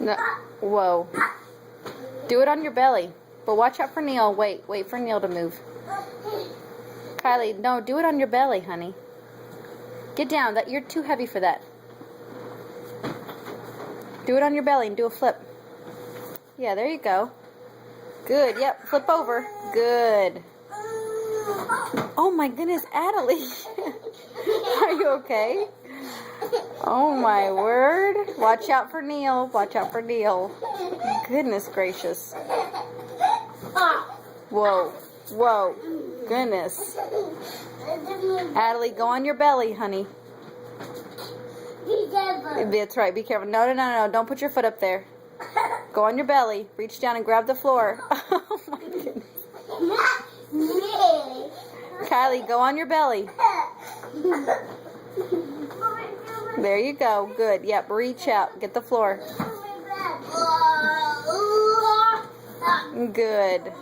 No. Whoa. Do it on your belly. But watch out for Neil. Wait for Neil to move. Kylie, no, do it on your belly, honey. Get down. You're too heavy for that. Do it on your belly and do a flip. Yeah, there you go. Good. Yep. Flip over. Good. Oh my goodness, Adelie. Are you okay? Oh my word. Watch out for Neil. Watch out for Neil. Goodness gracious. Whoa. Whoa. Goodness. Adelie, go on your belly, honey. That's right. Be careful. No. Don't put your foot up there. Go on your belly. Reach down and grab the floor. Oh my goodness. Kylie, go on your belly. There you go. Good. Yep. Reach out. Get the floor. Good.